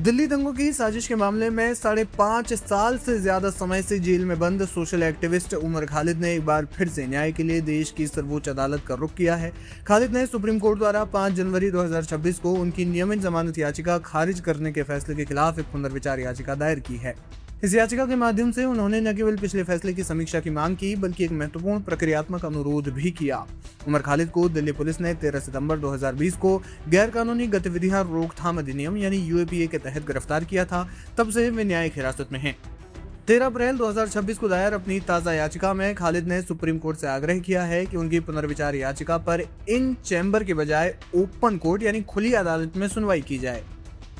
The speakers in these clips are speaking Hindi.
दिल्ली दंगों की साजिश के मामले में 5.5 साल से ज्यादा समय से जेल में बंद सोशल एक्टिविस्ट उमर खालिद ने एक बार फिर से न्याय के लिए देश की सर्वोच्च अदालत का रुख किया है। खालिद ने सुप्रीम कोर्ट द्वारा 5 जनवरी 2026 को उनकी नियमित जमानत याचिका खारिज करने के फैसले के खिलाफ एक पुनर्विचार याचिका दायर की है। इस याचिका के माध्यम से उन्होंने न केवल पिछले फैसले की समीक्षा की मांग की, बल्कि एक महत्वपूर्ण प्रक्रियात्मक अनुरोध भी किया। उमर खालिद को दिल्ली पुलिस ने 13 सितंबर 2020 को गैरकानूनी गतिविधियां रोकथाम अधिनियम यानी यूएपीए के तहत गिरफ्तार किया था। तब से वे न्यायिक हिरासत में हैं। 13 अप्रैल 2026 को दायर अपनी ताज़ा याचिका में खालिद ने सुप्रीम कोर्ट से आग्रह किया है कि उनकी पुनर्विचार याचिका पर इन चैम्बर के बजाय ओपन कोर्ट यानी खुली अदालत में सुनवाई की जाए।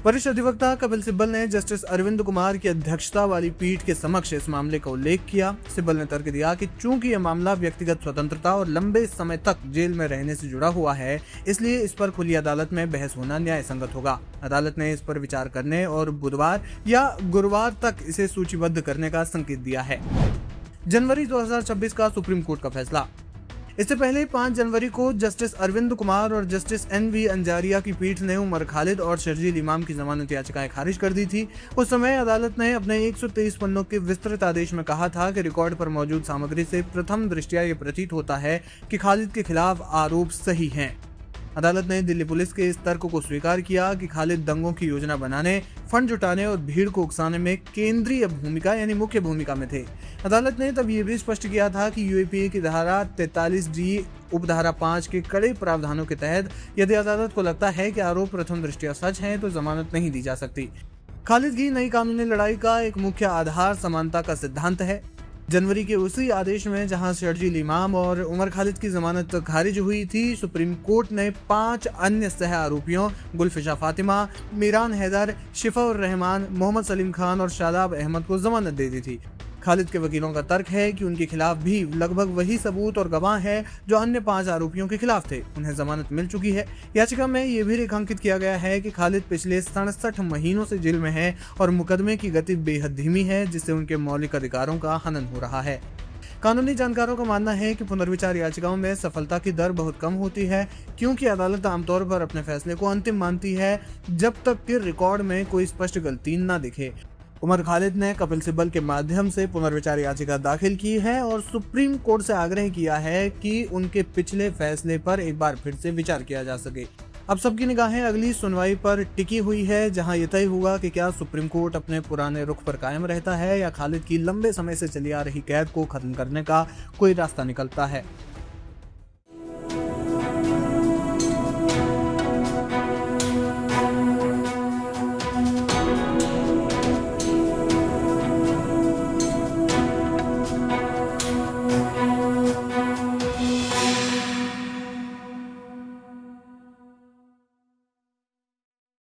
वरिष्ठ अधिवक्ता कपिल सिब्बल ने जस्टिस अरविंद कुमार की अध्यक्षता वाली पीठ के समक्ष इस मामले का उल्लेख किया। सिब्बल ने तर्क दिया कि चूंकि यह मामला व्यक्तिगत स्वतंत्रता और लंबे समय तक जेल में रहने से जुड़ा हुआ है, इसलिए इस पर खुली अदालत में बहस होना न्याय संगत होगा। अदालत ने इस पर विचार करने और बुधवार या गुरुवार तक इसे सूचीबद्ध करने का संकेत दिया है। जनवरी 2026 का सुप्रीम कोर्ट का फैसला। इससे पहले 5 जनवरी को जस्टिस अरविंद कुमार और जस्टिस NV अंजारिया की पीठ ने उमर खालिद और शर्जील इमाम की जमानत याचिकाएं खारिज कर दी थी। उस समय अदालत ने अपने 123 पन्नों के विस्तृत आदेश में कहा था कि रिकॉर्ड पर मौजूद सामग्री से प्रथम दृष्टया ये प्रतीत होता है कि खालिद के खिलाफ आरोप सही हैं। अदालत ने दिल्ली पुलिस के इस तर्क को स्वीकार किया कि खालिद दंगों की योजना बनाने, फंड जुटाने और भीड़ को उकसाने में केंद्रीय भूमिका यानी मुख्य भूमिका में थे। अदालत ने तब ये भी स्पष्ट किया था कि यूएपीए की धारा 43D उपधारा 5 के कड़े प्रावधानों के तहत यदि अदालत को लगता है कि आरोप प्रथम दृष्टया सच है तो जमानत नहीं दी जा सकती। खालिद की नई कानूनी लड़ाई का एक मुख्य आधार समानता का सिद्धांत है। जनवरी के उसी आदेश में जहां शर्जील इमाम और उमर खालिद की जमानत खारिज हुई थी, सुप्रीम कोर्ट ने 5 अन्य सह आरोपियों गुलफिशा फातिमा, मीरान हैदर, शिफा उर रहमान, मोहम्मद सलीम खान और शादाब अहमद को जमानत दे दी थी। खालिद के वकीलों का तर्क है कि उनके खिलाफ भी लगभग वही सबूत और गवाह हैं जो अन्य 5 आरोपियों के खिलाफ थे। उन्हें जमानत मिल चुकी है। याचिका में यह भी रेखांकित किया गया है कि खालिद पिछले 67 महीनों से जेल में है और मुकदमे की गति बेहद धीमी है, जिससे उनके मौलिक अधिकारों का हनन हो रहा है। कानूनी जानकारों का मानना है कि पुनर्विचार याचिकाओं में सफलता की दर बहुत कम होती है, क्योंकि अदालत आमतौर पर अपने फैसले को अंतिम मानती है जब तक कि रिकॉर्ड में कोई स्पष्ट गलती न दिखे। उमर खालिद ने कपिल सिब्बल के माध्यम से पुनर्विचार याचिका दाखिल की है और सुप्रीम कोर्ट से आग्रह किया है कि उनके पिछले फैसले पर एक बार फिर से विचार किया जा सके। अब सबकी निगाहें अगली सुनवाई पर टिकी हुई है, जहां यह तय होगा कि क्या सुप्रीम कोर्ट अपने पुराने रुख पर कायम रहता है या खालिद की लंबे समय से चली आ रही कैद को खत्म करने का कोई रास्ता निकलता है।